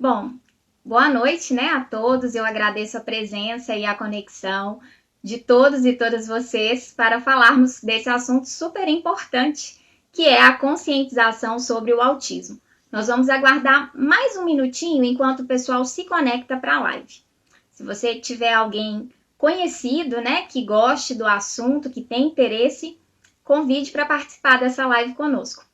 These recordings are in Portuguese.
Bom, boa noite, né, a todos. Eu agradeço a presença e a conexão de todos e todas vocês para falarmos desse assunto super importante, que é a conscientização sobre o autismo. Nós vamos aguardar mais um minutinho enquanto o pessoal se conecta para a live. Se você tiver alguém conhecido, né, que goste do assunto, que tem interesse, convide para participar dessa live conosco.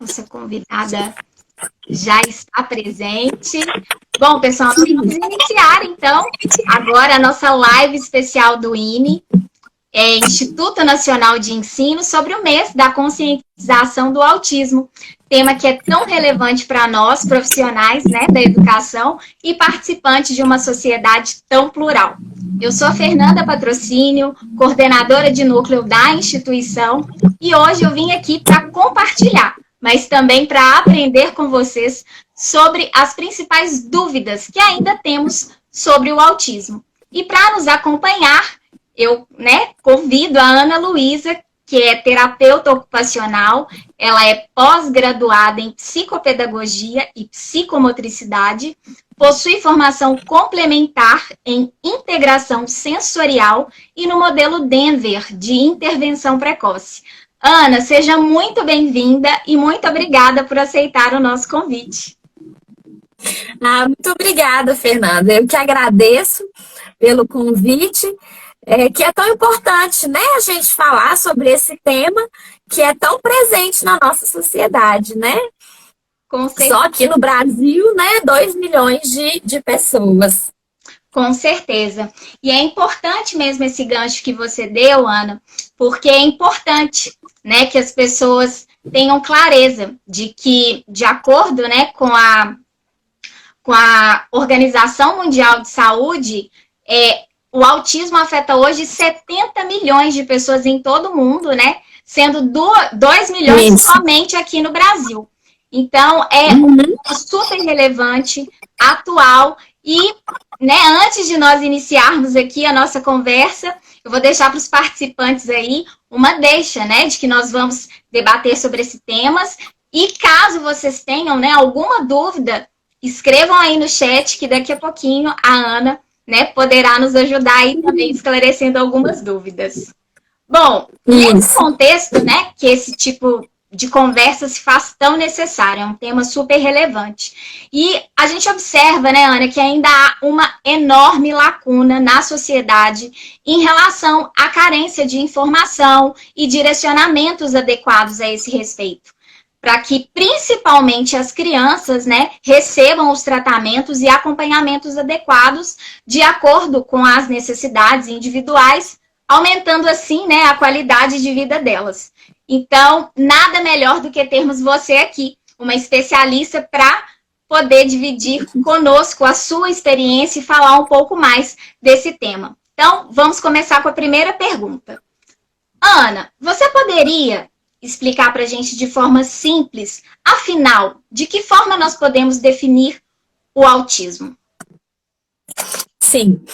Nossa convidada já está presente. Bom, pessoal, nós vamos iniciar, então, agora a nossa live especial do INE, Instituto Nacional de Ensino, sobre o mês da conscientização do autismo, tema que é tão relevante para nós, profissionais, né, da educação e participantes de uma sociedade tão plural. Eu sou a Fernanda Patrocínio, coordenadora de núcleo da instituição, e hoje eu vim aqui para compartilhar, mas também para aprender com vocês sobre as principais dúvidas que ainda temos sobre o autismo. E para nos acompanhar, eu, convido a Ana Luísa, que é terapeuta ocupacional, ela é pós-graduada em psicopedagogia e psicomotricidade, possui formação complementar em integração sensorial e no modelo Denver de intervenção precoce. Ana, seja muito bem-vinda e muito obrigada por aceitar o nosso convite. Muito obrigada, Fernanda. Eu que agradeço pelo convite, que é tão importante, né, a gente falar sobre esse tema que é tão presente na nossa sociedade, né? Só aqui no Brasil, né, 2 milhões de pessoas. Com certeza. E é importante mesmo esse gancho que você deu, Ana, porque é importante, né, que as pessoas tenham clareza de que, de acordo, né, com a Organização Mundial de Saúde, o autismo afeta hoje 70 milhões de pessoas em todo o mundo, né, sendo 2 milhões somente aqui no Brasil. Então, é super relevante, atual. E, né, antes de nós iniciarmos aqui a nossa conversa, eu vou deixar para os participantes aí uma deixa, né, de que nós vamos debater sobre esses temas. E caso vocês tenham, né, alguma dúvida, escrevam aí no chat que daqui a pouquinho a Ana, né, poderá nos ajudar aí também esclarecendo algumas dúvidas. Bom, nesse contexto, né, que esse tipo de conversa se faz tão necessário, é um tema super relevante. E a gente observa, né, Ana, que ainda há uma enorme lacuna na sociedade em relação à carência de informação e direcionamentos adequados a esse respeito, para que principalmente as crianças, né, recebam os tratamentos e acompanhamentos adequados de acordo com as necessidades individuais, aumentando assim, né, a qualidade de vida delas. Então, nada melhor do que termos você aqui, uma especialista, para poder dividir conosco a sua experiência e falar um pouco mais desse tema. Então, vamos começar com a primeira pergunta. Ana, você poderia explicar para a gente de forma simples, afinal, de que forma nós podemos definir o autismo? Sim.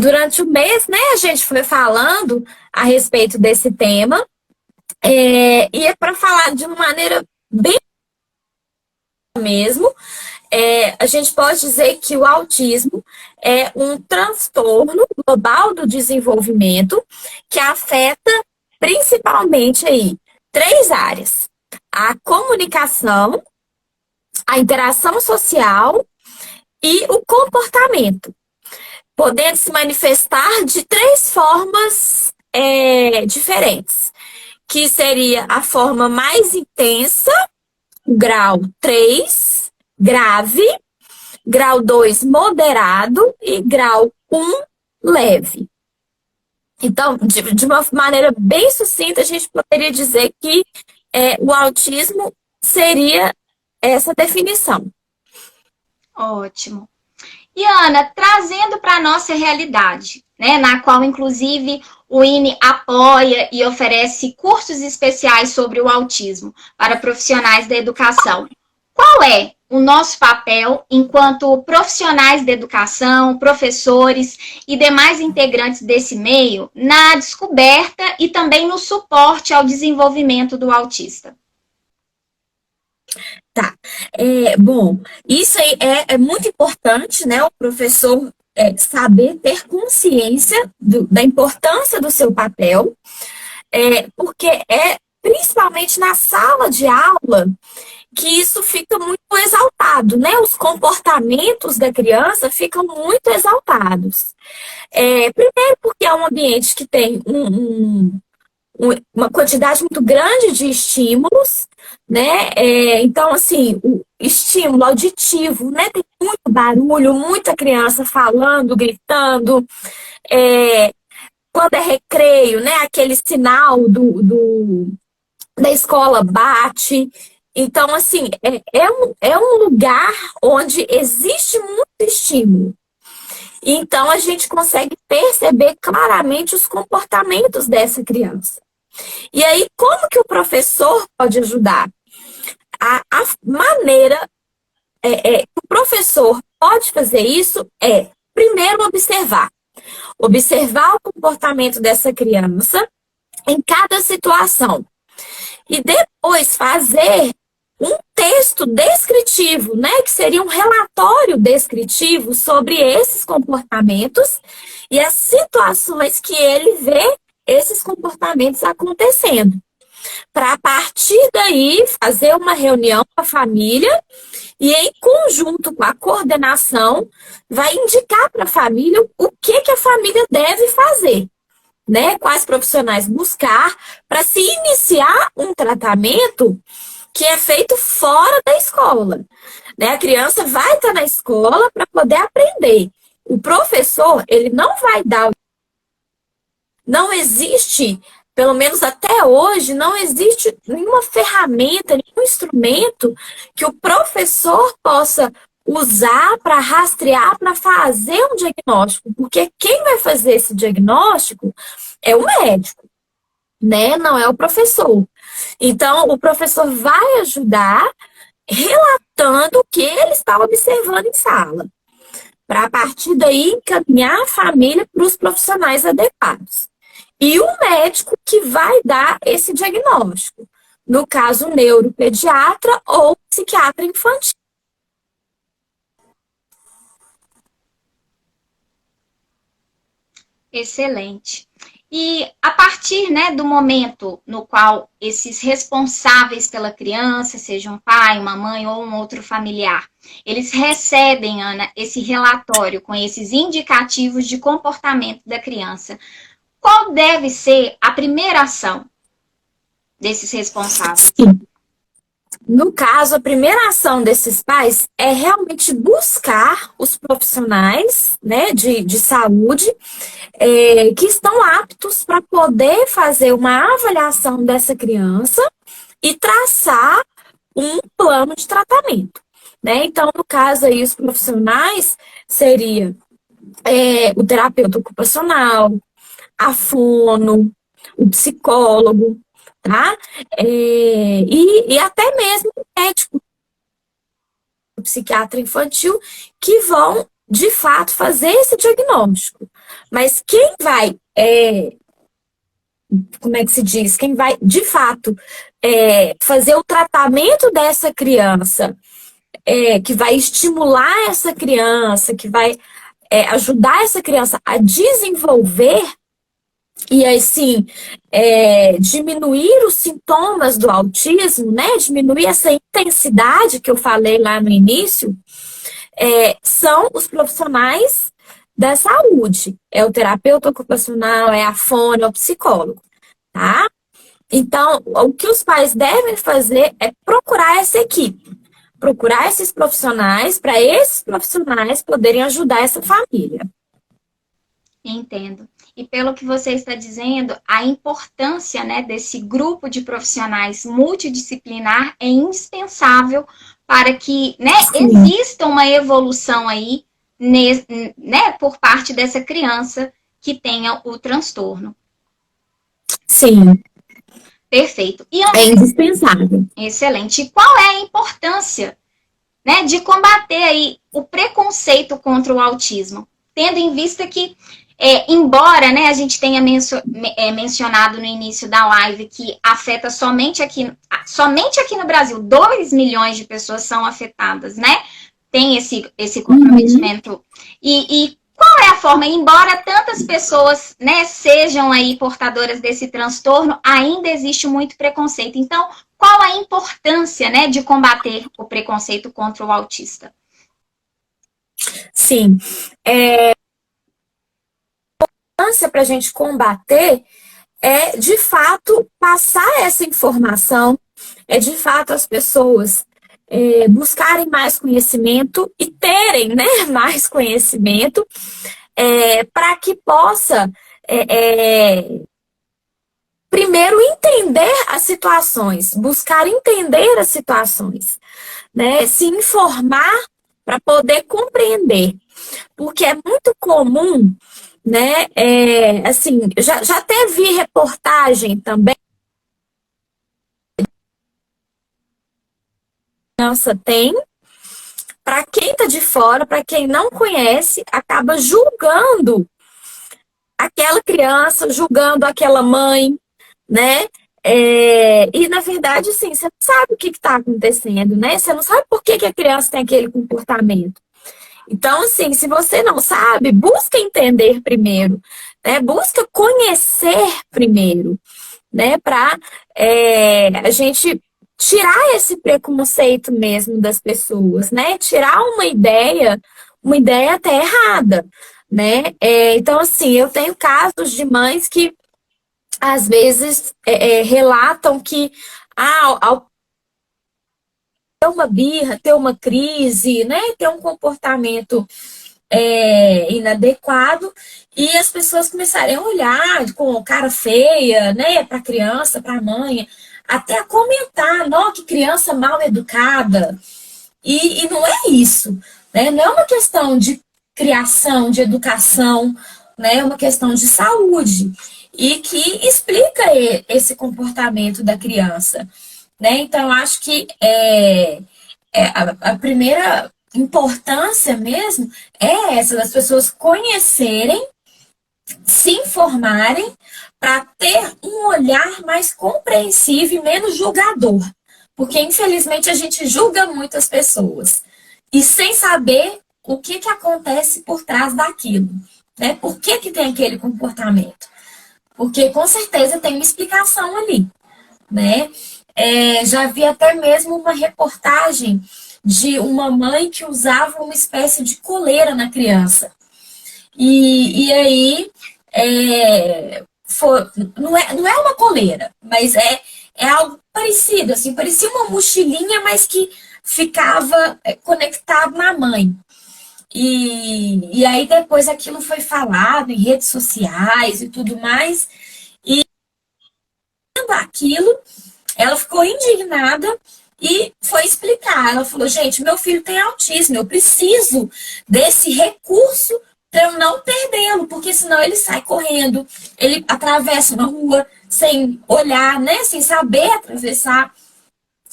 Durante o mês, né, a gente foi falando a respeito desse tema, e é para falar de uma maneira bem mesmo, a gente pode dizer que o autismo é um transtorno global do desenvolvimento que afeta principalmente aí 3 áreas: a comunicação, a interação social e o comportamento, podendo se manifestar de 3 formas diferentes, que seria a forma mais intensa, grau 3, grave, grau 2, moderado e grau 1, leve. Então, de uma maneira bem sucinta, a gente poderia dizer que o autismo seria essa definição. Ótimo. E, Ana, trazendo para a nossa realidade, né, na qual, inclusive, o INE apoia e oferece cursos especiais sobre o autismo para profissionais da educação. qual é o nosso papel enquanto profissionais da educação, professores e demais integrantes desse meio na descoberta e também no suporte ao desenvolvimento do autista? Tá. Bom, isso aí é muito importante, né? O professor saber ter consciência da importância do seu papel, porque é principalmente na sala de aula que isso fica muito exaltado, né? Os comportamentos da criança ficam muito exaltados. Primeiro porque é um ambiente que tem uma quantidade muito grande de estímulos, né? Então, assim, o estímulo auditivo, né? Tem muito barulho, muita criança falando, gritando. Quando é recreio, né? Aquele sinal da escola bate. Então, assim, é um lugar onde existe muito estímulo. Então, a gente consegue perceber claramente os comportamentos dessa criança. E aí, como que o professor pode ajudar? A maneira que o professor pode fazer isso é, primeiro, observar. Observar o comportamento dessa criança em cada situação. E depois fazer um texto descritivo, né? Que seria um relatório descritivo sobre esses comportamentos e as situações que ele vê esses comportamentos acontecendo. Para, a partir daí, fazer uma reunião com a família e, em conjunto com a coordenação, vai indicar para a família o que a família deve fazer, né? Quais profissionais buscar para se iniciar um tratamento que é feito fora da escola, né? A criança vai estar na escola para poder aprender. O professor, ele não vai dar. Não existe, pelo menos até hoje, não existe nenhuma ferramenta, nenhum instrumento que o professor possa usar para rastrear, para fazer um diagnóstico, porque quem vai fazer esse diagnóstico é o médico, né? Não é o professor. Então, o professor vai ajudar relatando o que ele está observando em sala, para, a partir daí, encaminhar a família para os profissionais adequados. E o médico que vai dar esse diagnóstico, no caso, neuropediatra ou psiquiatra infantil. Excelente. E a partir, né, do momento no qual esses responsáveis pela criança, seja um pai, uma mãe ou um outro familiar, eles recebem, Ana, esse relatório com esses indicativos de comportamento da criança, qual deve ser a primeira ação desses responsáveis? Sim. No caso, a primeira ação desses pais é realmente buscar os profissionais, né, de saúde que estão aptos para poder fazer uma avaliação dessa criança e traçar um plano de tratamento, né? Então, no caso aí, os profissionais seria o terapeuta ocupacional, a fono, o psicólogo, tá? E até mesmo o médico, o psiquiatra infantil, que vão, de fato, fazer esse diagnóstico. Mas quem vai, como é que se diz? Quem vai, de fato, fazer o tratamento dessa criança, que vai estimular essa criança, que vai ajudar essa criança a desenvolver e assim, diminuir os sintomas do autismo, né? Diminuir essa intensidade que eu falei lá no início, são os profissionais da saúde. É o terapeuta ocupacional, é a fono, é o psicólogo, tá? Então, o que os pais devem fazer é procurar essa equipe, procurar esses profissionais, para esses profissionais poderem ajudar essa família. Entendo. E pelo que você está dizendo, a importância, né, desse grupo de profissionais multidisciplinar é indispensável para que, né, exista uma evolução aí, né, por parte dessa criança que tenha o transtorno. Sim. Perfeito. E é indispensável. Excelente. E qual é a importância né, de combater aí o preconceito contra o autismo, tendo em vista que, embora, né, a gente tenha mencionado no início da live que afeta somente aqui no Brasil, 2 milhões de pessoas são afetadas, né? Tem esse comprometimento. E qual é a forma? Embora tantas pessoas, né, sejam aí portadoras desse transtorno, ainda existe muito preconceito. Então, qual a importância, né, de combater o preconceito contra o autista? Sim. A importância para a gente combater é, de fato, passar essa informação, é, de fato, as pessoas buscarem mais conhecimento e terem, né, mais conhecimento para que possa, primeiro, entender as situações, buscar entender as situações, né, se informar para poder compreender. Porque é muito comum, né, assim, já teve reportagem também, criança tem, para quem está de fora, para quem não conhece, acaba julgando aquela criança, julgando aquela mãe, né? E na verdade, sim, você não sabe o que está acontecendo, né? Você não sabe por que a criança tem aquele comportamento. Então, assim, se você não sabe, busca entender primeiro, né? Busca conhecer primeiro, né? Para a gente tirar esse preconceito mesmo das pessoas, né? Tirar uma ideia até errada, né? Então, assim, eu tenho casos de mães que às vezes relatam que ao ter uma birra, ter uma crise, né? Ter um comportamento inadequado e as pessoas começarem a olhar com cara feia, né? Para a criança, para a mãe, até a comentar, não, que criança mal educada. E não é isso, né? Não é uma questão de criação, de educação, né? É uma questão de saúde e que explica esse comportamento da criança, né? Então, acho que a primeira importância mesmo é essa, das pessoas conhecerem, se informarem, para ter um olhar mais compreensivo e menos julgador. Porque, infelizmente, a gente julga muitas pessoas. E sem saber o que acontece por trás daquilo. Né? Por que tem aquele comportamento? Porque, com certeza, tem uma explicação ali. Né? Já vi até mesmo uma reportagem de uma mãe que usava uma espécie de coleira na criança. E aí... não é uma coleira, mas é algo parecido, assim, parecia uma mochilinha, mas que ficava conectado na mãe. E aí depois aquilo foi falado em redes sociais e tudo mais, e vendo aquilo, ela ficou indignada e foi explicar. Ela falou, gente, meu filho tem autismo, eu preciso desse recurso para eu não perdê-lo, porque senão ele sai correndo, ele atravessa uma rua sem olhar, né, sem saber atravessar.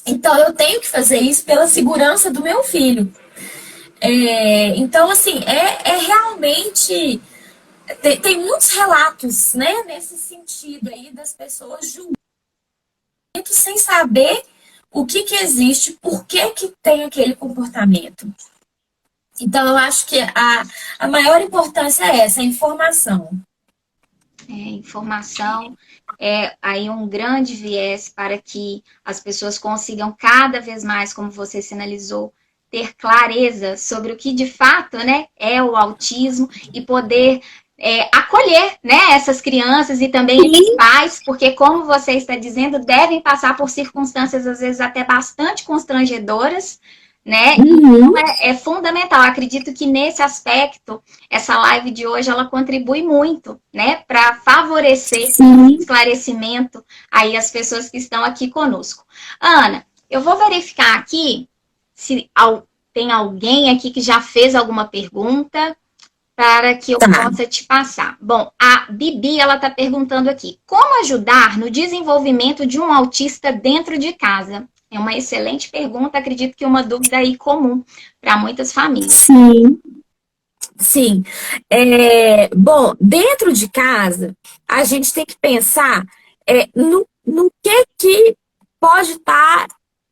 Então, eu tenho que fazer isso pela segurança do meu filho. Então, assim, realmente... Tem muitos relatos, né, nesse sentido aí, das pessoas julgando sem saber o que existe, por que tem aquele comportamento. Então, eu acho que a maior importância é essa, a informação. Informação é aí um grande viés para que as pessoas consigam cada vez mais, como você sinalizou, ter clareza sobre o que de fato, né, é o autismo e poder acolher, né, essas crianças e também esses pais, porque, como você está dizendo, devem passar por circunstâncias, às vezes, até bastante constrangedoras, né? Então, é fundamental. Acredito que nesse aspecto, essa live de hoje, ela contribui muito, né, para favorecer o esclarecimento aí as pessoas que estão aqui conosco. Ana, eu vou verificar aqui se tem alguém aqui que já fez alguma pergunta para que eu possa te passar. Bom, a Bibi, ela está perguntando aqui, como ajudar no desenvolvimento de um autista dentro de casa? É uma excelente pergunta, acredito que uma dúvida aí comum para muitas famílias. Sim, sim. Bom, dentro de casa, a gente tem que pensar no que pode estar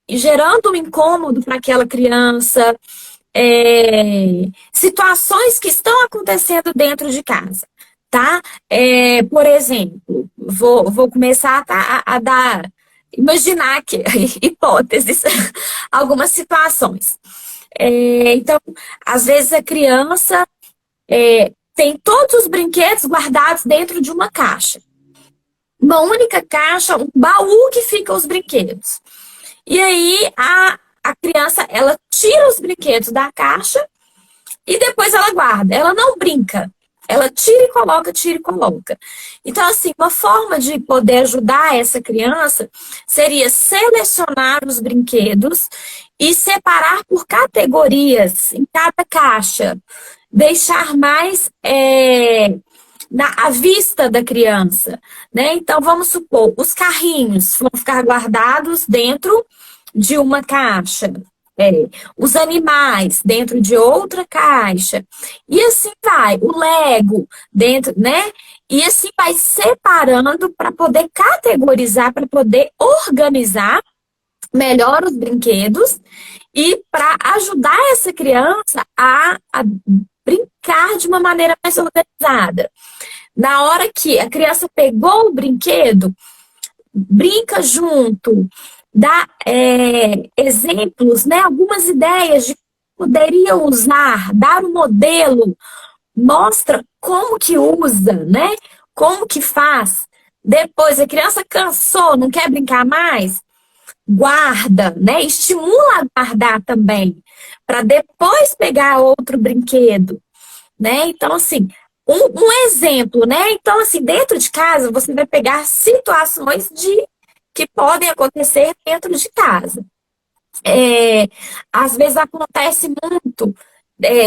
gerando um incômodo para aquela criança, situações que estão acontecendo dentro de casa, tá? Por exemplo, vou começar a dar, imaginar aqui, hipóteses, algumas situações. Então, às vezes a criança tem todos os brinquedos guardados dentro de uma caixa. Uma única caixa, um baú que fica os brinquedos. E aí a criança, ela tira os brinquedos da caixa e depois ela guarda. Ela não brinca. Ela tira e coloca, tira e coloca. Então, assim, uma forma de poder ajudar essa criança seria selecionar os brinquedos e separar por categorias em cada caixa. Deixar mais à vista da criança, né? Então, vamos supor, os carrinhos vão ficar guardados dentro de uma caixa, os animais dentro de outra caixa, e assim vai, o Lego dentro, né? E assim vai separando para poder categorizar, para poder organizar melhor os brinquedos e para ajudar essa criança a brincar de uma maneira mais organizada. Na hora que a criança pegou o brinquedo, brinca junto, dá exemplos, né, algumas ideias de como poderia usar, dar um modelo, mostra como que usa, né, como que faz. Depois a criança cansou, não quer brincar mais, guarda, né, estimula a guardar também, para depois pegar outro brinquedo, né? Então, assim, um exemplo, né? Então, assim, dentro de casa, você vai pegar situações que podem acontecer dentro de casa. Às vezes acontece muito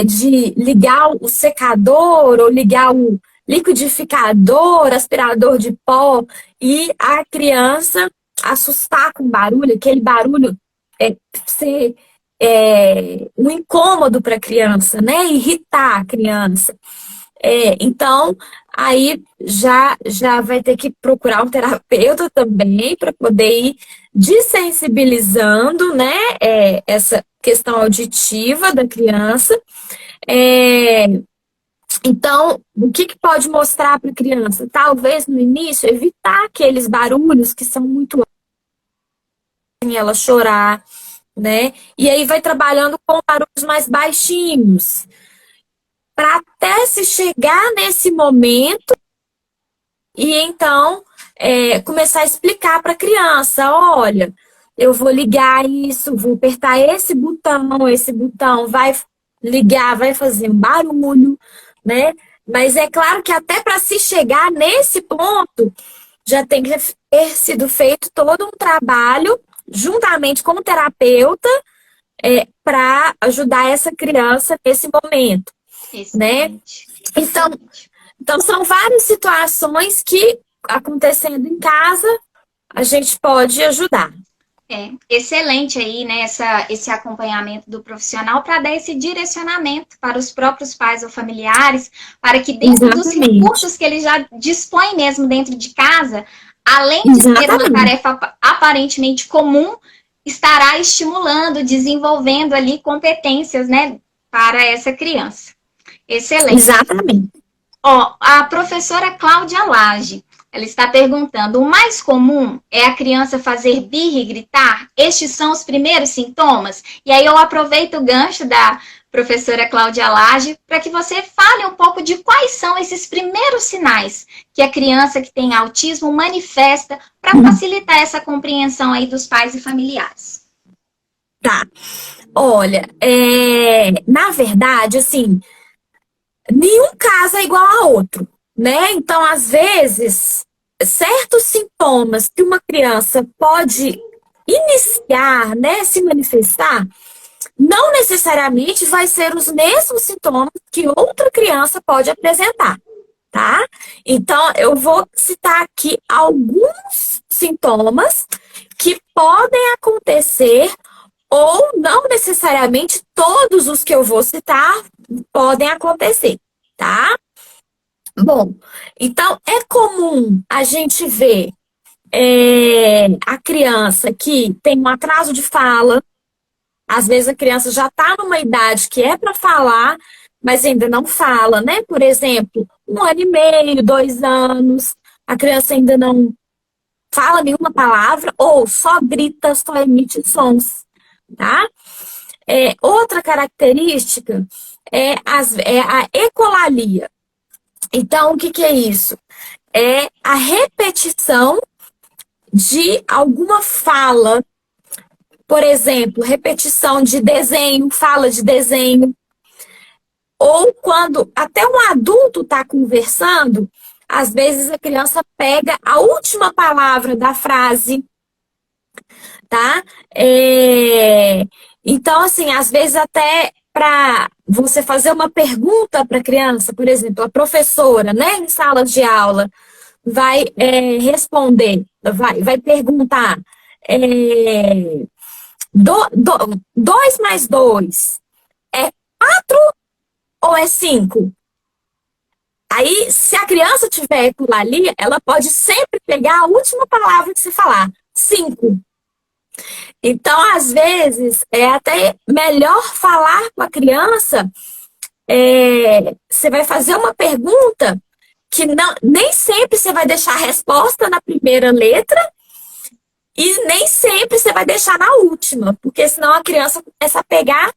de ligar o secador ou ligar o liquidificador, aspirador de pó, e a criança assustar com barulho, aquele barulho ser um incômodo para a criança, né? Irritar a criança. Então, aí já vai ter que procurar um terapeuta também para poder ir desensibilizando, né, essa questão auditiva da criança. Então, o que pode mostrar para a criança? Talvez no início evitar aqueles barulhos que são muito altos, ela chorar, né? E aí vai trabalhando com barulhos mais baixinhos, para até se chegar nesse momento e então começar a explicar para a criança, olha, eu vou ligar isso, vou apertar esse botão vai ligar, vai fazer um barulho, né? Mas é claro que até para se chegar nesse ponto, já tem que ter sido feito todo um trabalho juntamente com o terapeuta para ajudar essa criança nesse momento, né? Então são várias situações que, acontecendo em casa, a gente pode ajudar. Excelente aí, né, esse acompanhamento do profissional para dar esse direcionamento para os próprios pais ou familiares, para que dentro dos recursos que ele já dispõe mesmo dentro de casa, além de ser uma tarefa aparentemente comum, estará estimulando, desenvolvendo ali competências, né, para essa criança. Excelente. Exatamente. A professora Cláudia Lage, ela está perguntando, o mais comum é a criança fazer birra e gritar? Estes são os primeiros sintomas? E aí eu aproveito o gancho da professora Cláudia Lage para que você fale um pouco de quais são esses primeiros sinais que a criança que tem autismo manifesta para facilitar essa compreensão aí dos pais e familiares. Tá. Olha, na verdade, assim, nenhum caso é igual a outro, né? Então, às vezes, certos sintomas que uma criança pode iniciar, né, se manifestar, não necessariamente vai ser os mesmos sintomas que outra criança pode apresentar, tá? Então, eu vou citar aqui alguns sintomas que podem acontecer, ou não necessariamente todos os que eu vou citar podem acontecer, tá? Bom, então é comum a gente ver a criança que tem um atraso de fala. Às vezes a criança já está numa idade que é para falar, mas ainda não fala, né? Por exemplo, 1 ano e meio, 2 anos, a criança ainda não fala nenhuma palavra ou só grita, só emite sons, tá? Outra característica é a ecolalia. Então, o que é isso? É a repetição de alguma fala. Por exemplo, repetição de desenho, fala de desenho. Ou quando até um adulto está conversando, às vezes a criança pega a última palavra da frase, tá? Então, assim, às vezes até para você fazer uma pergunta para a criança, por exemplo, a professora, né, em sala de aula, vai responder, vai perguntar 2 mais 2 é 4 ou é 5? Aí, se a criança tiver ecolalia, ela pode sempre pegar a última palavra que você falar, 5. Então, às vezes, é até melhor falar com a criança. Você vai fazer uma pergunta que nem sempre você vai deixar a resposta na primeira letra e nem sempre você vai deixar na última, porque senão a criança começa a pegar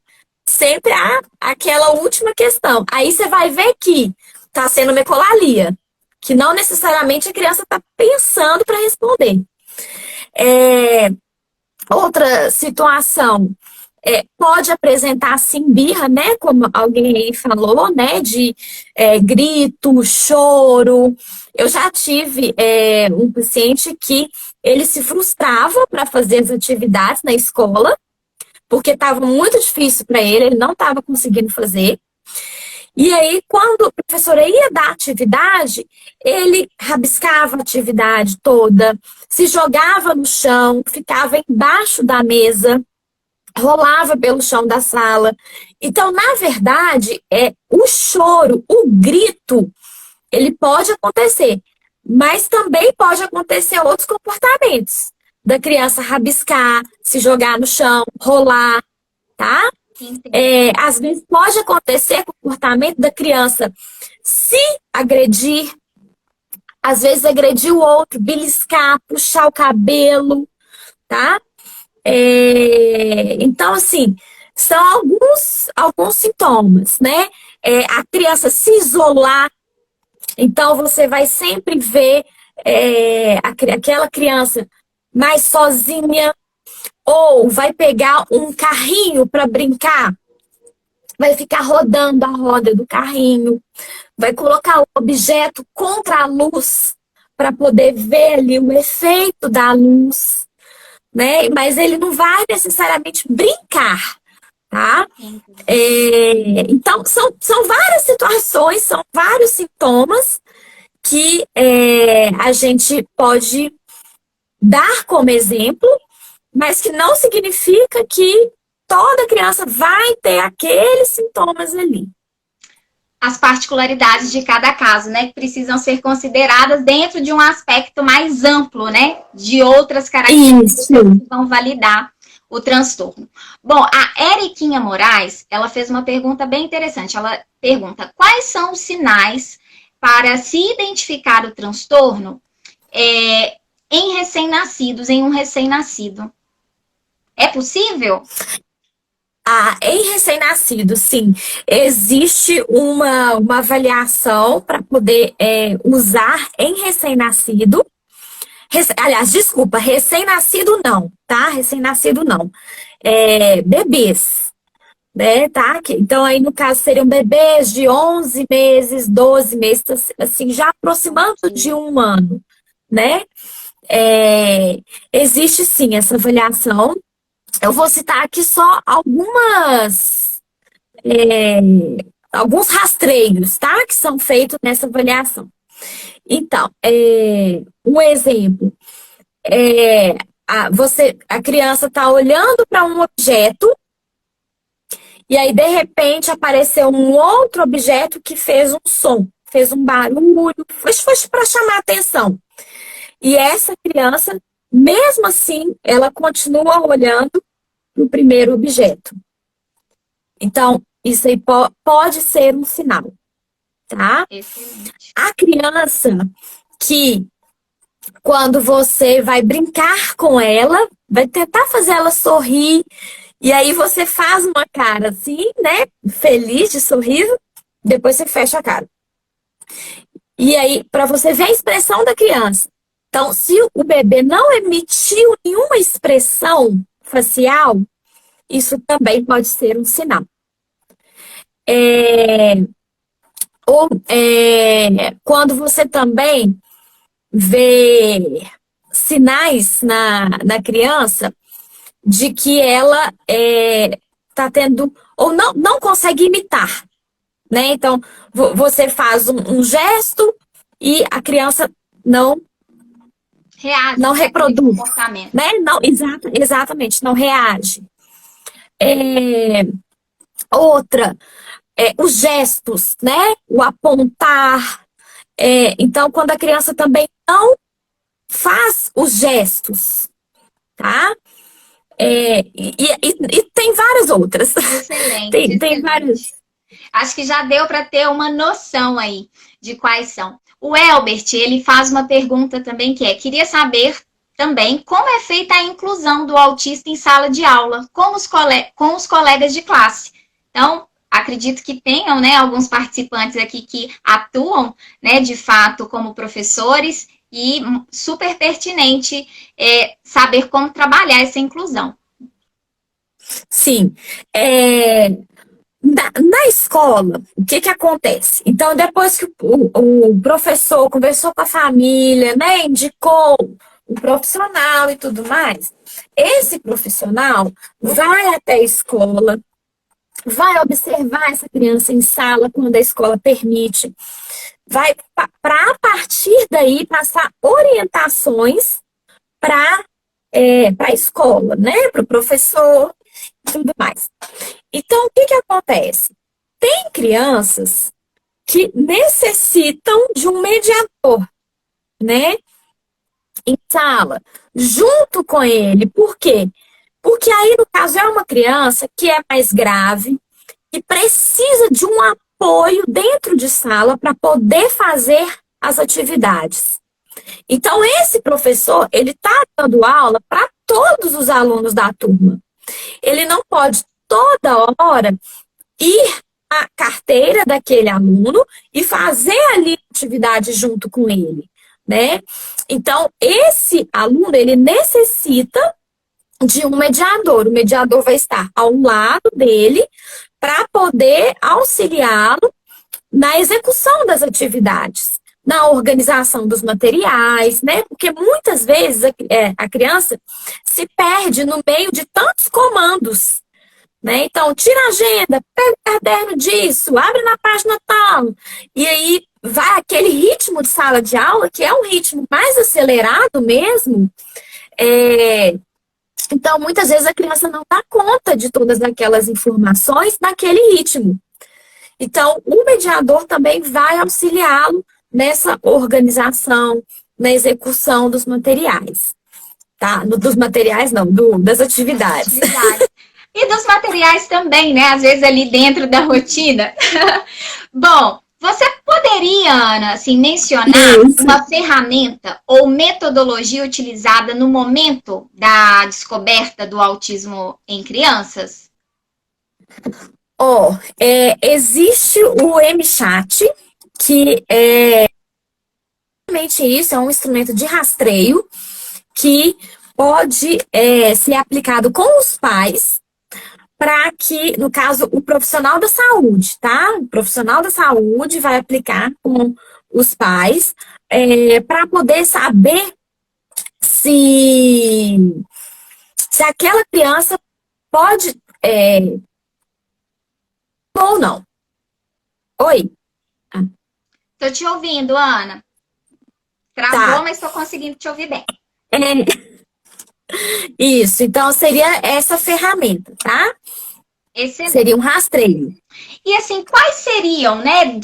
sempre aquela última questão. Aí você vai ver que está sendo uma ecolalia, que não necessariamente a criança está pensando para responder. Outra situação, pode apresentar sim birra, né? Como alguém aí falou, né? De grito, choro. Eu já tive um paciente que ele se frustrava para fazer as atividades na escola, porque estava muito difícil para ele não estava conseguindo fazer. E aí, quando a professora ia dar atividade, ele rabiscava a atividade toda, se jogava no chão, ficava embaixo da mesa, rolava pelo chão da sala. Então, na verdade, o choro, o grito, ele pode acontecer, mas também pode acontecer outros comportamentos. Da criança rabiscar, se jogar no chão, rolar, tá? Às vezes pode acontecer o comportamento da criança se agredir, às vezes agredir o outro, beliscar, puxar o cabelo, tá? Então, assim, são alguns sintomas, né? A criança se isolar, então você vai sempre ver aquela criança mais sozinha, ou vai pegar um carrinho para brincar, vai ficar rodando a roda do carrinho, vai colocar o objeto contra a luz para poder ver ali o efeito da luz, né? Mas ele não vai necessariamente brincar, tá? Então, são várias situações, são vários sintomas que a gente pode dar como exemplo, mas que não significa que toda criança vai ter aqueles sintomas ali. As particularidades de cada caso, né, que precisam ser consideradas dentro de um aspecto mais amplo, né, de outras características que vão validar o transtorno. Bom, a Eriquinha Moraes, ela fez uma pergunta bem interessante. Ela pergunta: quais são os sinais para se identificar o transtorno em recém-nascidos, em um recém-nascido? É possível? Em recém-nascido, sim. Existe uma avaliação para poder usar em recém-nascido. Aliás, desculpa, recém-nascido não, tá? Recém-nascido não. Bebês, né, tá? Então, aí no caso seriam bebês de 11 meses, 12 meses, assim, já aproximando de 1 ano, né? Existe sim essa avaliação. Eu vou citar aqui só alguns rastreios, tá? Que são feitos nessa avaliação. Então, um exemplo, a criança está olhando para um objeto e aí, de repente, apareceu um outro objeto que fez um som, fez um barulho, foi para chamar a atenção. E essa criança, mesmo assim, ela continua olhando para o primeiro objeto. Então, isso aí pode ser um sinal, tá? Excelente. A criança que, quando você vai brincar com ela, vai tentar fazer ela sorrir, e aí você faz uma cara assim, né? Feliz, de sorriso, depois você fecha a cara. E aí, para você ver a expressão da criança. Então, se o bebê não emitiu nenhuma expressão facial, isso também pode ser um sinal. Quando você também vê sinais na criança de que ela está tendo, ou não consegue imitar, né? Então, você faz um gesto e a criança não Reage não àquele reproduz, comportamento. né? Não, exatamente, não reage. Outra, os gestos, né? O apontar. Então, quando a criança também não faz os gestos, tá? E tem várias outras. Excelente, Tem várias. excelente. Acho que já deu para ter uma noção aí de quais são. O Elbert, ele faz uma pergunta também queria saber também como é feita a inclusão do autista em sala de aula com os colegas de classe. Então, acredito que tenham, né, alguns participantes aqui que atuam, né, de fato como professores e super pertinente saber como trabalhar essa inclusão. Sim. Na escola, o que acontece? Então, depois que o professor conversou com a família, né, indicou um profissional e tudo mais, esse profissional vai até a escola, vai observar essa criança em sala quando a escola permite, vai para a partir daí passar orientações para a escola, né, para o professor e tudo mais. Então, o que acontece? Tem crianças que necessitam de um mediador, né? Em sala, junto com ele. Por quê? Porque aí, no caso, é uma criança que é mais grave, que precisa de um apoio dentro de sala para poder fazer as atividades. Então, esse professor, ele está dando aula para todos os alunos da turma. Ele não pode toda hora ir à carteira daquele aluno e fazer ali atividade junto com ele, né? Então, esse aluno, ele necessita de um mediador. O mediador vai estar ao lado dele para poder auxiliá-lo na execução das atividades, na organização dos materiais, né? Porque muitas vezes a criança se perde no meio de tantos comandos, né? Então, tira a agenda, pega o caderno disso, abre na página tal. E aí vai aquele ritmo de sala de aula, que é um ritmo mais acelerado mesmo. Então, muitas vezes a criança não dá conta de todas aquelas informações naquele ritmo. Então, o mediador também vai auxiliá-lo nessa organização, na execução dos materiais. Tá? Dos materiais, não, das atividades. E dos materiais também, né? Às vezes ali dentro da rotina. Bom, você poderia, Ana, assim, mencionar uma ferramenta ou metodologia utilizada no momento da descoberta do autismo em crianças? Existe o MChat, que isso é um instrumento de rastreio que pode ser aplicado com os pais para que, no caso, o profissional da saúde, tá? O profissional da saúde vai aplicar com os pais para poder saber se aquela criança pode ou não. Oi? Tô te ouvindo, Ana. Travou, tá. Mas tô conseguindo te ouvir bem. Isso, então seria essa ferramenta, tá? Excelente. Seria um rastreio. E assim, quais seriam, né,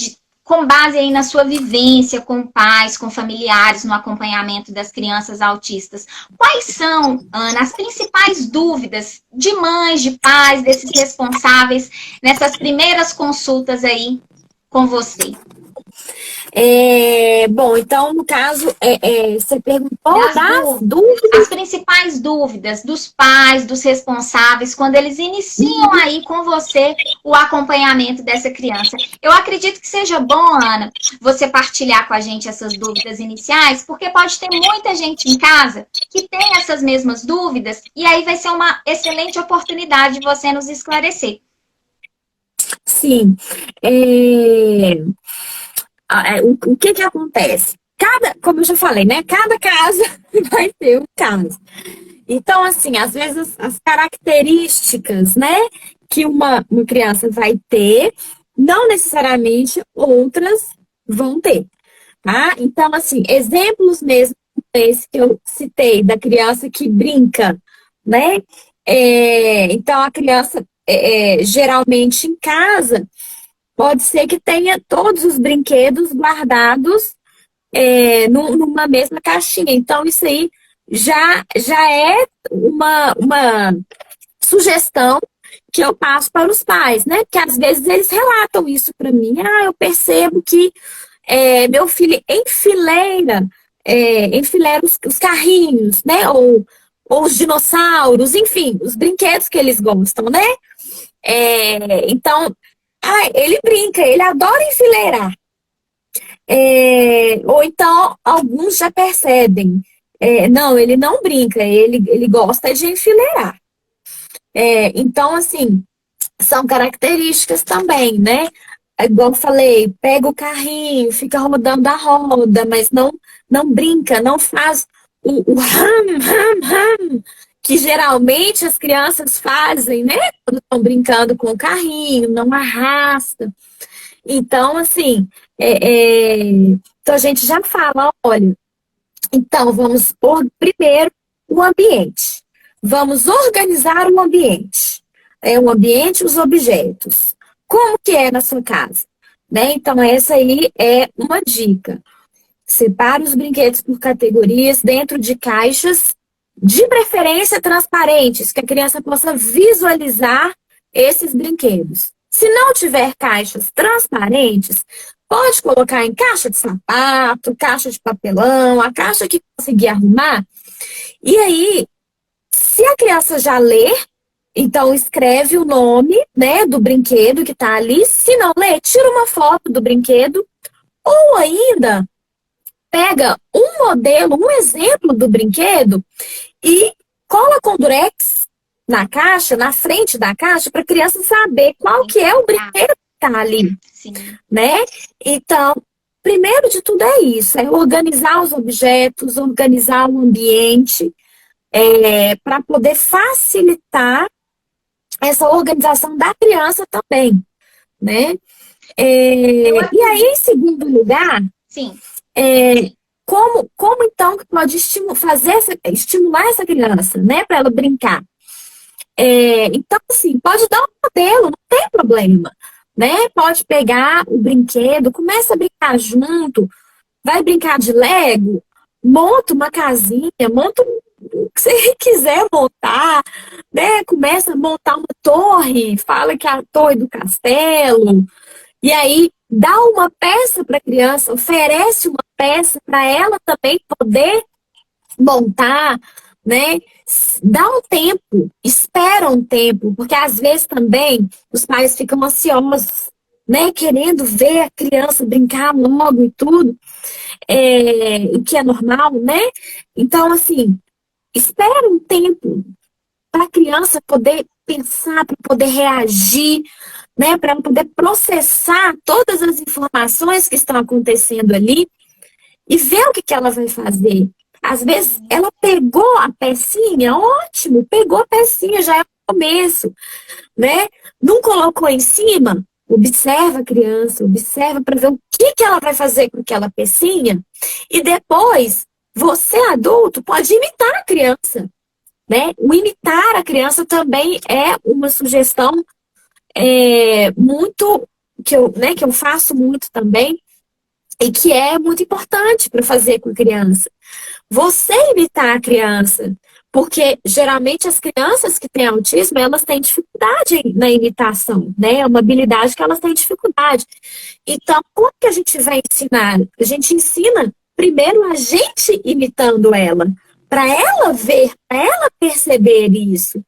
com base aí na sua vivência com pais, com familiares, no acompanhamento das crianças autistas, quais são, Ana, as principais dúvidas de mães, de pais, desses responsáveis nessas primeiras consultas aí com você? Bom, então, no caso, você perguntou das As dúvidas. principais dúvidas dos pais, dos responsáveis, quando eles iniciam aí com você o acompanhamento dessa criança. Eu acredito que seja bom, Ana, você partilhar com a gente essas dúvidas iniciais, porque pode ter muita gente em casa que tem essas mesmas dúvidas, e aí vai ser uma excelente oportunidade de você nos esclarecer. Sim. O que que acontece? Como eu já falei, né? Cada casa vai ter um caso. Então, assim, às vezes as características, né, que uma criança vai ter, não necessariamente outras vão ter, tá? Então, assim, exemplos mesmo esse que eu citei, da criança que brinca, né? Então, a criança, geralmente em casa, pode ser que tenha todos os brinquedos guardados numa mesma caixinha. Então, isso aí já é uma sugestão que eu passo para os pais, né? Porque às vezes eles relatam isso para mim. Ah, eu percebo que meu filho enfileira os carrinhos, né? Ou os dinossauros, enfim, os brinquedos que eles gostam, né? Então, ele brinca, ele adora enfileirar. Ou então, alguns já percebem. Não, ele não brinca, ele gosta de enfileirar. Então, assim, são características também, né? Igual eu falei, pega o carrinho, fica rodando a roda, mas não brinca, não faz o ram, ram, ram, que geralmente as crianças fazem, né? Quando estão brincando com o carrinho, não arrasta. Então, assim, então a gente já fala, olha, então vamos por primeiro o ambiente. Vamos organizar o ambiente. O ambiente e os objetos. Como que é na sua casa? Né? Então, essa aí é uma dica. Separe os brinquedos por categorias dentro de caixas, de preferência transparentes, que a criança possa visualizar esses brinquedos. Se não tiver caixas transparentes, pode colocar em caixa de sapato, caixa de papelão, a caixa que conseguir arrumar. E aí, se a criança já ler, então escreve o nome, né, do brinquedo que está ali. Se não ler, tira uma foto do brinquedo. Ou ainda, pega um modelo, um exemplo do brinquedo e cola com durex na caixa, na frente da caixa, para a criança saber qual que é o brinquedo que está ali. Sim. Né? Então, primeiro de tudo é isso, é organizar os objetos, organizar o ambiente, para poder facilitar essa organização da criança também, né? E aí, em segundo lugar, sim. Como então que pode estimular essa criança, né, para ela brincar? Então, assim, pode dar um modelo, não tem problema, né? Pode pegar o brinquedo, começa a brincar junto, vai brincar de Lego, monta uma casinha, monta o que você quiser montar, né? Começa a montar uma torre, fala que é a torre do castelo, e aí dá uma peça para a criança, oferece uma peça para ela também poder montar, né? Dá um tempo, espera um tempo, porque às vezes também os pais ficam ansiosos, né? Querendo ver a criança brincar logo e tudo, o que é normal, né? Então, assim, espera um tempo para a criança poder pensar, para poder reagir, né? Para ela poder processar todas as informações que estão acontecendo ali e ver o que ela vai fazer. Às vezes ela pegou a pecinha, ótimo, pegou a pecinha, já é o começo, né? Não colocou em cima, observa a criança, observa para ver o que ela vai fazer com aquela pecinha e depois você, adulto, pode imitar a criança. né? O imitar a criança também é uma sugestão muito que eu faço muito também e que é muito importante para fazer com a criança. Você imitar a criança, porque geralmente as crianças que têm autismo, elas têm dificuldade na imitação, né? É uma habilidade que elas têm dificuldade. Então, como que a gente vai ensinar? A gente ensina primeiro a gente imitando ela, para ela ver, para ela perceber isso.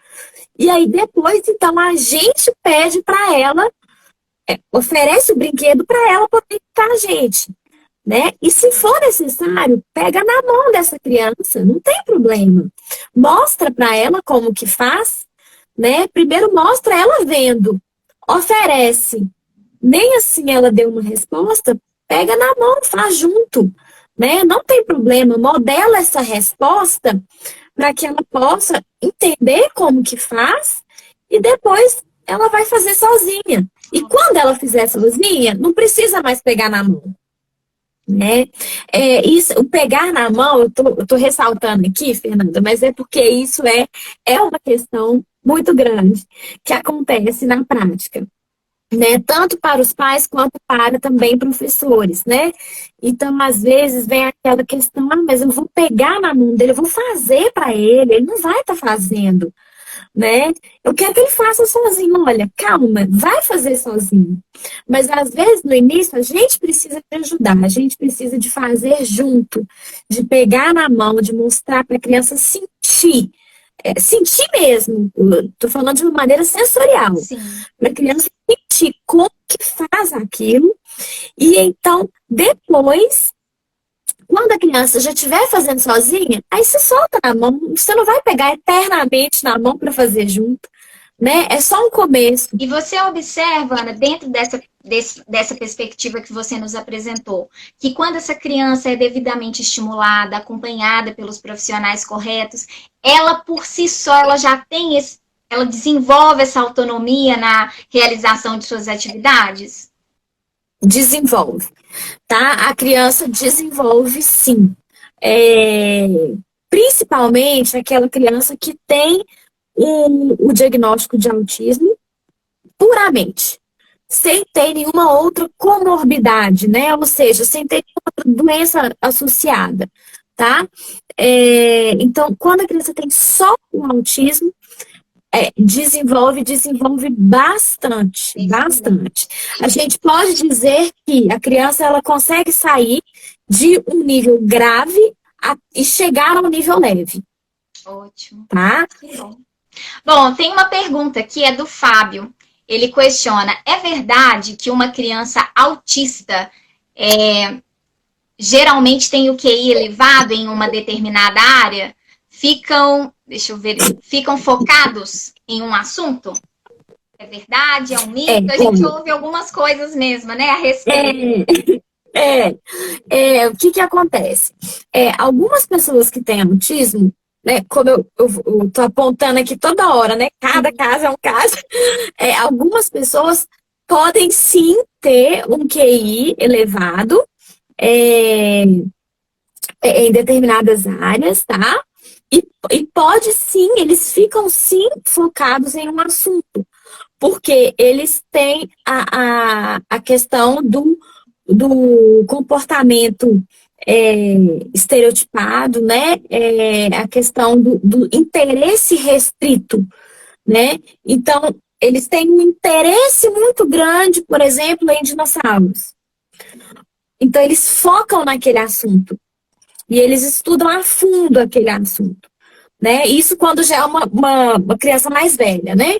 E aí depois, então, a gente pede para ela, oferece o brinquedo para ela poder imitar a gente, né? E se for necessário, pega na mão dessa criança, não tem problema. Mostra para ela como que faz, né? Primeiro mostra ela vendo, oferece. Nem assim ela deu uma resposta, pega na mão, faz junto, né? Não tem problema, modela essa resposta para que ela possa entender como que faz e depois ela vai fazer sozinha. E quando ela fizer sozinha, não precisa mais pegar na mão, né? Isso, o pegar na mão, eu tô ressaltando aqui, Fernanda, mas é porque isso é uma questão muito grande que acontece na prática, né? Tanto para os pais quanto para também professores, né? Então, às vezes, vem aquela questão, mas eu vou pegar na mão dele, eu vou fazer para ele não vai estar fazendo, né? Eu quero que ele faça sozinho. Olha, calma, vai fazer sozinho. Mas às vezes no início a gente precisa de ajudar, a gente precisa de fazer junto, de pegar na mão, de mostrar para a criança sentir, sentir mesmo. Estou falando de uma maneira sensorial, para a criança sentir como que faz aquilo. E então depois, quando a criança já estiver fazendo sozinha, aí você solta na mão, você não vai pegar eternamente na mão para fazer junto, né? É só um começo. E você observa, Ana, dentro dessa perspectiva que você nos apresentou, que quando essa criança é devidamente estimulada, acompanhada pelos profissionais corretos, ela por si só, ela já tem ela desenvolve essa autonomia na realização de suas atividades? Desenvolve, tá? A criança desenvolve sim. Principalmente aquela criança que tem o diagnóstico de autismo puramente, sem ter nenhuma outra comorbidade, né? Ou seja, sem ter outra doença associada, tá? Então, quando a criança tem só o autismo, desenvolve bastante. A gente pode dizer que a criança ela consegue sair de um nível grave e chegar ao nível leve. Ótimo. Tá? Bom, tem uma pergunta que é do Fábio. Ele questiona, é verdade que uma criança autista geralmente tem o QI elevado em uma determinada área? Ficam focados em um assunto? É verdade? É um mito? A gente ouve algumas coisas mesmo, né, a respeito. O que acontece? Algumas pessoas que têm autismo, né, como eu tô apontando aqui toda hora, né, cada caso é um caso, algumas pessoas podem sim ter um QI elevado em determinadas áreas, tá? E pode sim, eles ficam sim focados em um assunto, porque eles têm a questão do comportamento estereotipado, né? A questão do interesse restrito, né? Então, eles têm um interesse muito grande, por exemplo, em dinossauros. Então, eles focam naquele assunto. E eles estudam a fundo aquele assunto, né? Isso quando já é uma criança mais velha, né?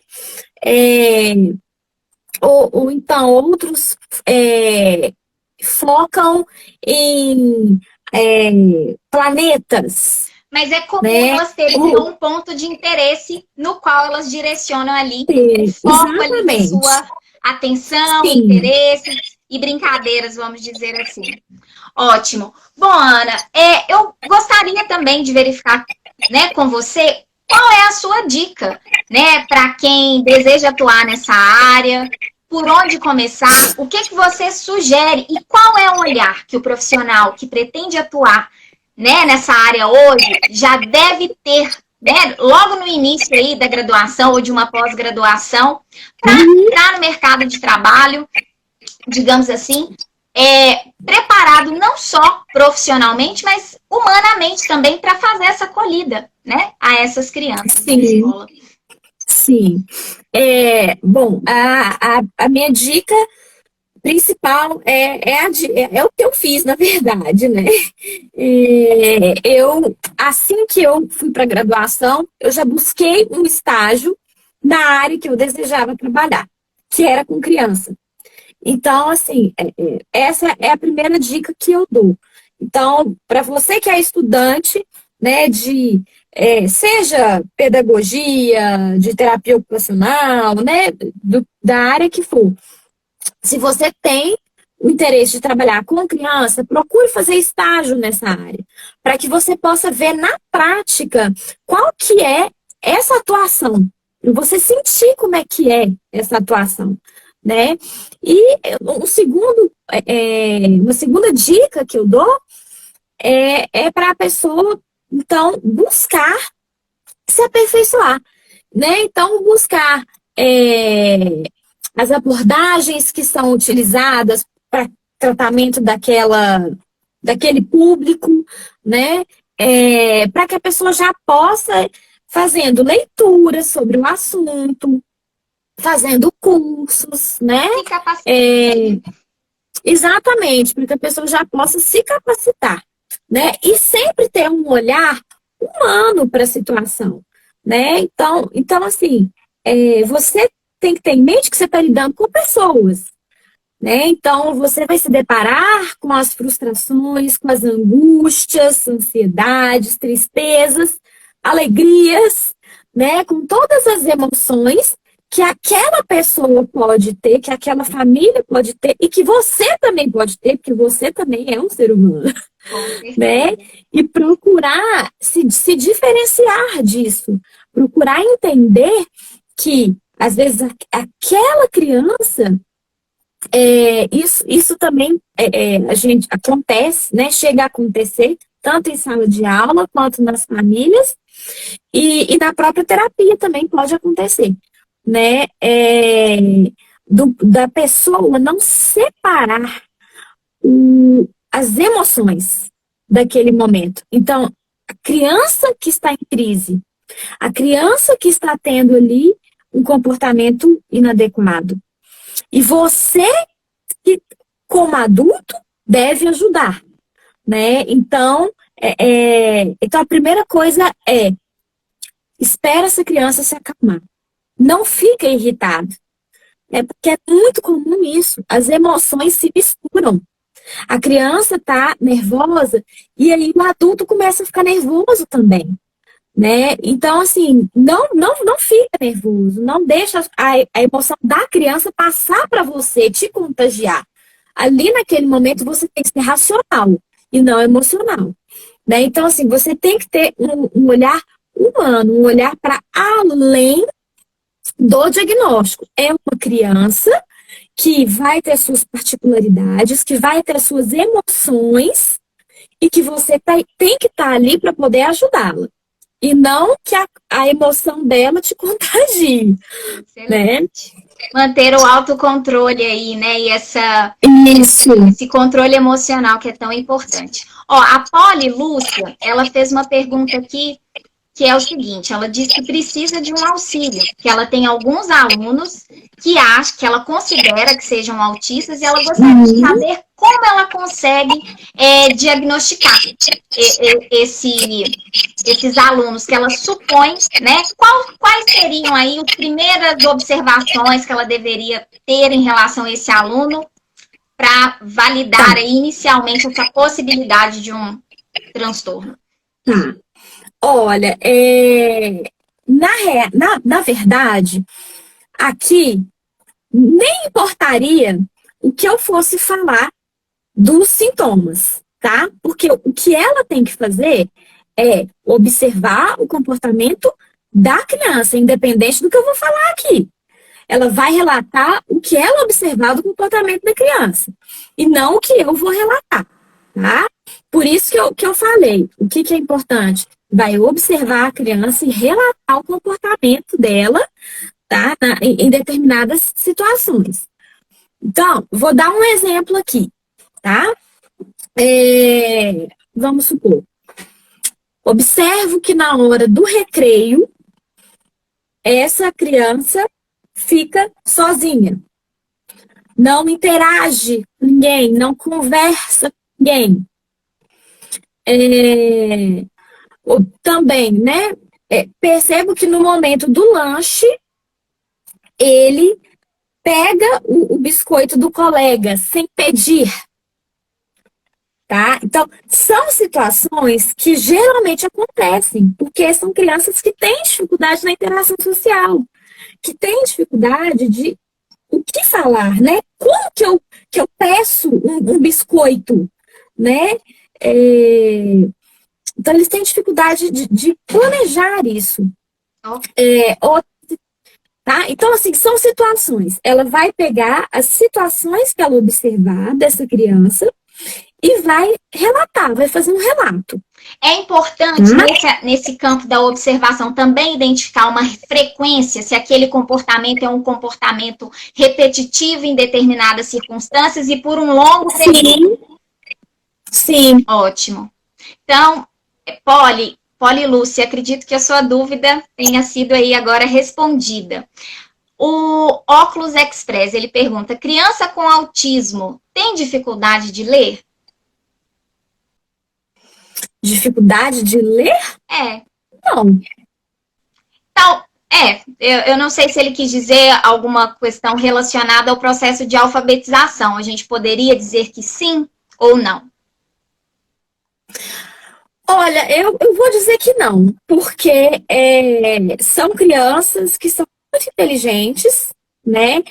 Ou então, outros focam em planetas. Mas é comum elas terem um ponto de interesse no qual elas direcionam ali, foco ali de sua atenção, sim, interesse e brincadeiras, vamos dizer assim. Ótimo. Bom, Ana, eu gostaria também de verificar, né, com você qual é a sua dica, né, para quem deseja atuar nessa área, por onde começar, o que você sugere e qual é o olhar que o profissional que pretende atuar, né, nessa área hoje já deve ter né, logo no início aí da graduação ou de uma pós-graduação, para entrar no mercado de trabalho, digamos assim, preparado não só profissionalmente, mas humanamente também para fazer essa acolhida, né, a essas crianças na escola. Sim. Bom, a minha dica principal é o que eu fiz, na verdade, né? Assim que eu fui para a graduação, eu já busquei um estágio na área que eu desejava trabalhar, que era com criança. Então, assim, essa é a primeira dica que eu dou. Então, para você que é estudante, né, seja pedagogia, de terapia ocupacional, né, da área que for, se você tem o interesse de trabalhar com criança, procure fazer estágio nessa área, para que você possa ver na prática qual que é essa atuação, para você sentir como é que é essa atuação, né? E uma segunda dica que eu dou é para a pessoa, então, buscar se aperfeiçoar, né? Então, buscar as abordagens que são utilizadas para tratamento daquele público, né? Para que a pessoa já possa fazendo leituras sobre o assunto, fazendo cursos, né? Se capacitar. Exatamente, para que a pessoa já possa se capacitar, né? E sempre ter um olhar humano para a situação, né? Então assim, você tem que ter em mente que você está lidando com pessoas, né? Então, você vai se deparar com as frustrações, com as angústias, ansiedades, tristezas, alegrias, né? Com todas as emoções que aquela pessoa pode ter, que aquela família pode ter e que você também pode ter, porque você também é um ser humano, né? E procurar se diferenciar disso, procurar entender que às vezes aquela criança, isso também a gente acontece, né? Chega a acontecer tanto em sala de aula quanto nas famílias e na própria terapia também pode acontecer, né? Da pessoa não separar as emoções daquele momento. Então, a criança que está em crise, a criança que está tendo ali um comportamento inadequado. E você, que, como adulto, deve ajudar, né? Então, então, a primeira coisa espera essa criança se acalmar. Não fica irritado. Porque é muito comum isso. As emoções se misturam. A criança está nervosa e aí o adulto começa a ficar nervoso também, né? Então, assim, não fica nervoso, não deixa a emoção da criança passar para você, te contagiar. Ali naquele momento você tem que ser racional e não emocional, né? Então, assim, você tem que ter um olhar humano, um olhar para além do diagnóstico. É uma criança que vai ter suas particularidades, que vai ter suas emoções e que você tem que estar ali para poder ajudá-la. E não que a emoção dela te contagie, né? Manter o autocontrole aí, né? E esse controle emocional que é tão importante. Ó, a Poli Lúcia, ela fez uma pergunta aqui que é o seguinte, ela diz que precisa de um auxílio, que ela tem alguns alunos que ela considera que sejam autistas e ela gostaria de saber como ela consegue diagnosticar esses alunos que ela supõe, né? Quais seriam aí as primeiras observações que ela deveria ter em relação a esse aluno para validar aí, inicialmente essa possibilidade de um transtorno? Tá. Olha, na verdade, aqui nem importaria o que eu fosse falar dos sintomas, tá? Porque o que ela tem que fazer é observar o comportamento da criança, independente do que eu vou falar aqui. Ela vai relatar o que ela observar do comportamento da criança, e não o que eu vou relatar, tá? Por isso que eu falei, o que é importante? vai observar a criança e relatar o comportamento dela, tá? Em determinadas situações. Então, vou dar um exemplo aqui, tá? Vamos supor, observo que na hora do recreio, essa criança fica sozinha. Não interage com ninguém, não conversa com ninguém. Também, né? Percebo que no momento do lanche, ele pega o biscoito do colega sem pedir. Tá? Então, são situações que geralmente acontecem, porque são crianças que têm dificuldade na interação social, que têm dificuldade de o que falar, né? Como que eu peço um biscoito, né? Então, eles têm dificuldade de planejar isso. Tá? Então, assim, são situações. Ela vai pegar as situações que ela observar dessa criança e vai relatar, vai fazer um relato. É importante, nesse campo da observação, também identificar uma frequência, se aquele comportamento é um comportamento repetitivo em determinadas circunstâncias e por um longo período. Sim. Ótimo. Então, Poli Lúcia, acredito que a sua dúvida tenha sido aí agora respondida. O Óculos Express, ele pergunta, criança com autismo tem dificuldade de ler? Dificuldade de ler? Não. Então, eu não sei se ele quis dizer alguma questão relacionada ao processo de alfabetização. A gente poderia dizer que sim ou não? Olha, eu vou dizer que não, porque são crianças que são muito inteligentes, né?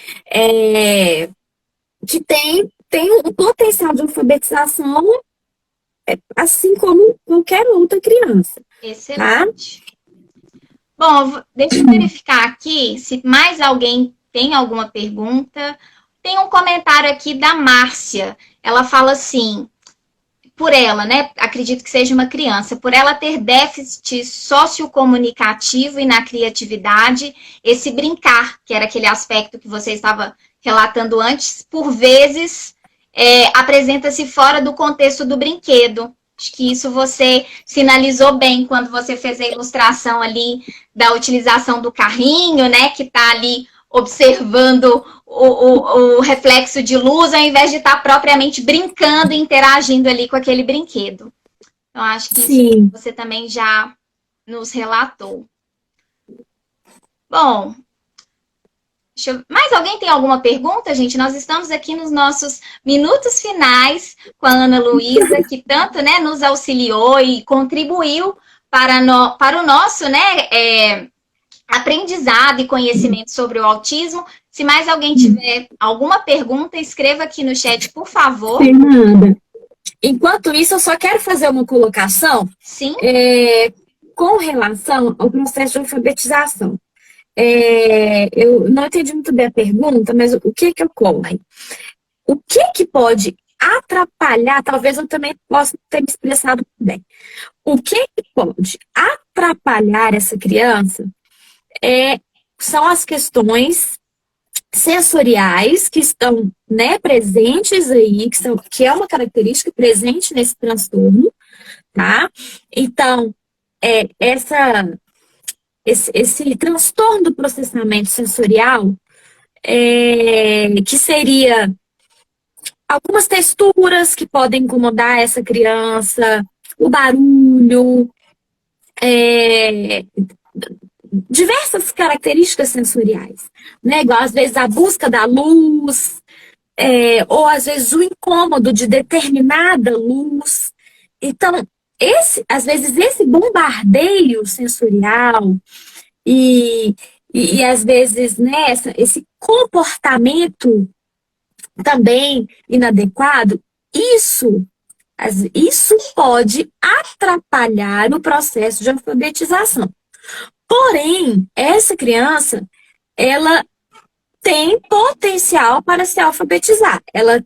Que tem um potencial de alfabetização assim como qualquer outra criança. Excelente. Tá? Bom, deixa eu verificar aqui se mais alguém tem alguma pergunta. Tem um comentário aqui da Márcia. Ela fala assim, por ela, né? Acredito que seja uma criança, por ela ter déficit sociocomunicativo e na criatividade, esse brincar, que era aquele aspecto que você estava relatando antes, por vezes apresenta-se fora do contexto do brinquedo. Acho que isso você sinalizou bem quando você fez a ilustração ali da utilização do carrinho, né? Que está ali observando o reflexo de luz, ao invés de estar propriamente brincando e interagindo ali com aquele brinquedo. Então, acho que isso você também já nos relatou. Bom, mais alguém tem alguma pergunta, gente? Nós estamos aqui nos nossos minutos finais com a Ana Luísa, que tanto, né, nos auxiliou e contribuiu para o nosso, né, aprendizado e conhecimento sobre o autismo. Se mais alguém tiver alguma pergunta, escreva aqui no chat, por favor. Fernanda, enquanto isso, eu só quero fazer uma colocação. Sim. Com relação ao processo de alfabetização. Eu não entendi muito bem a pergunta, mas o que ocorre? O que pode atrapalhar, talvez eu também possa ter me expressado bem. O que pode atrapalhar essa criança são as questões sensoriais que estão, né, presentes aí, que é uma característica presente nesse transtorno, tá? Então, esse transtorno do processamento sensorial, que seria algumas texturas que podem incomodar essa criança, o barulho, diversas características sensoriais, né? Igual às vezes a busca da luz, ou às vezes o incômodo de determinada luz. Então, às vezes esse bombardeio sensorial e às vezes, né, esse comportamento também inadequado, isso pode atrapalhar o processo de alfabetização. Porém, essa criança, ela tem potencial para se alfabetizar. Ela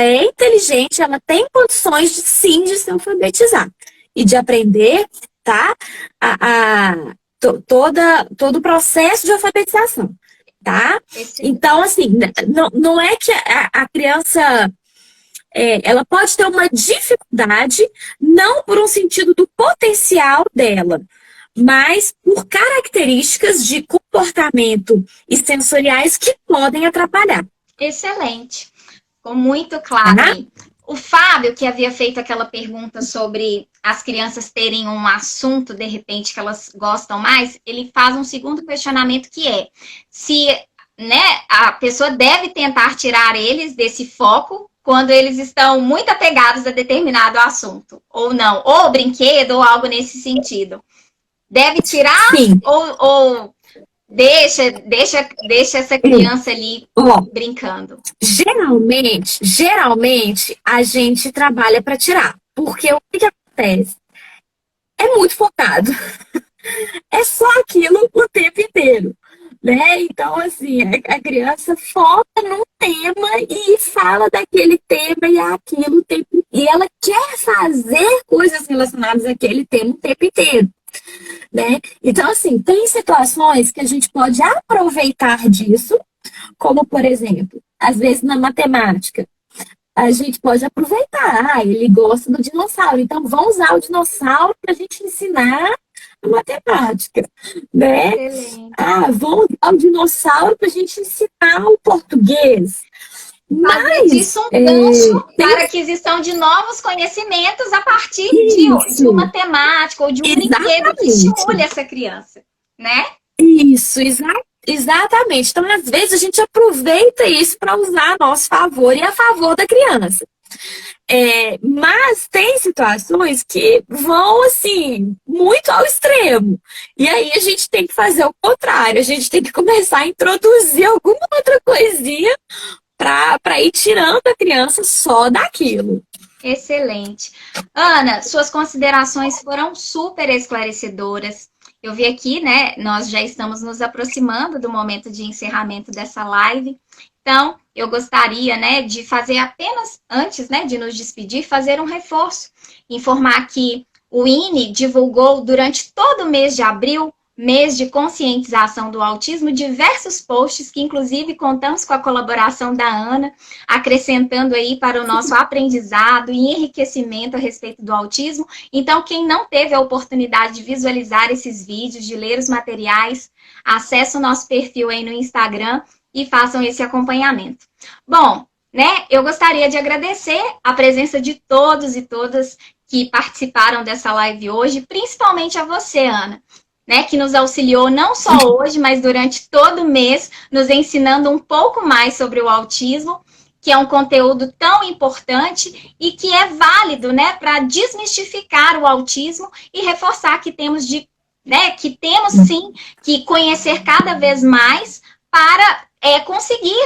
é inteligente, ela tem condições, sim, de se alfabetizar e de aprender facilitar todo o processo de alfabetização, tá? Então, assim, não é que a criança... ela pode ter uma dificuldade, não por um sentido do potencial dela, mas por características de comportamento e sensoriais que podem atrapalhar. Excelente. Ficou muito claro aí. O Fábio, que havia feito aquela pergunta sobre as crianças terem um assunto, de repente, que elas gostam mais, ele faz um segundo questionamento que é se, né, a pessoa deve tentar tirar eles desse foco quando eles estão muito apegados a determinado assunto, ou não, ou brinquedo, ou algo nesse sentido. Deve tirar ou deixa essa criança ali brincando? Geralmente a gente trabalha para tirar, porque o que acontece? É muito focado. É só aquilo o tempo inteiro, né? Então, assim, a criança foca num tema e fala daquele tema e aquilo o tempo, e ela quer fazer coisas relacionadas àquele tema o tempo inteiro. Né? Então, assim, tem situações que a gente pode aproveitar disso, como, por exemplo, às vezes na matemática, a gente pode aproveitar, ele gosta do dinossauro, então vamos usar o dinossauro para a gente ensinar a matemática, né? Vamos usar o dinossauro para a gente ensinar o português. Fazer disso um gancho para aquisição de novos conhecimentos a partir de uma temática ou de um brinquedo que estimule essa criança, né? Isso, exatamente. Então, às vezes, a gente aproveita isso para usar a nosso favor e a favor da criança. Mas tem situações que vão, assim, muito ao extremo. E aí a gente tem que fazer o contrário. A gente tem que começar a introduzir alguma outra coisinha para ir tirando a criança só daquilo. Excelente. Ana, suas considerações foram super esclarecedoras. Eu vi aqui, né, nós já estamos nos aproximando do momento de encerramento dessa live. Então, eu gostaria, né, de fazer apenas, antes, né, de nos despedir, fazer um reforço. Informar que o INE divulgou durante todo o mês de abril, mês de conscientização do autismo, diversos posts que, inclusive, contamos com a colaboração da Ana, acrescentando aí para o nosso aprendizado e enriquecimento a respeito do autismo. Então, quem não teve a oportunidade de visualizar esses vídeos, de ler os materiais, acesse o nosso perfil aí no Instagram e façam esse acompanhamento. Bom, né, eu gostaria de agradecer a presença de todos e todas que participaram dessa live hoje, principalmente a você, Ana, né, que nos auxiliou não só hoje, mas durante todo o mês, nos ensinando um pouco mais sobre o autismo, que é um conteúdo tão importante e que é válido, né, para desmistificar o autismo e reforçar que temos sim que conhecer cada vez mais para conseguir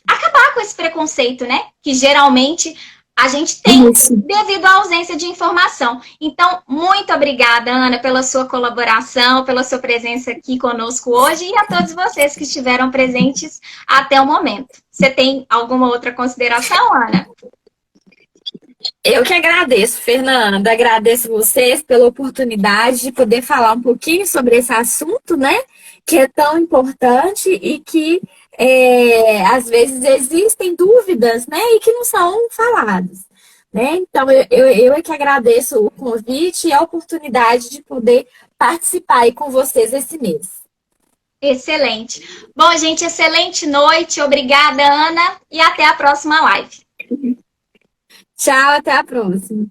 acabar com esse preconceito, né, que geralmente a gente tem devido à ausência de informação. Então, muito obrigada, Ana, pela sua colaboração, pela sua presença aqui conosco hoje e a todos vocês que estiveram presentes até o momento. Você tem alguma outra consideração, Ana? Eu que agradeço, Fernanda. Agradeço vocês pela oportunidade de poder falar um pouquinho sobre esse assunto, né? Que é tão importante e que às vezes existem dúvidas, né? E que não são faladas, né? Então, eu é que agradeço o convite e a oportunidade de poder participar aí com vocês esse mês. Excelente. Bom, gente, excelente noite. Obrigada, Ana. E até a próxima live. Tchau, até a próxima.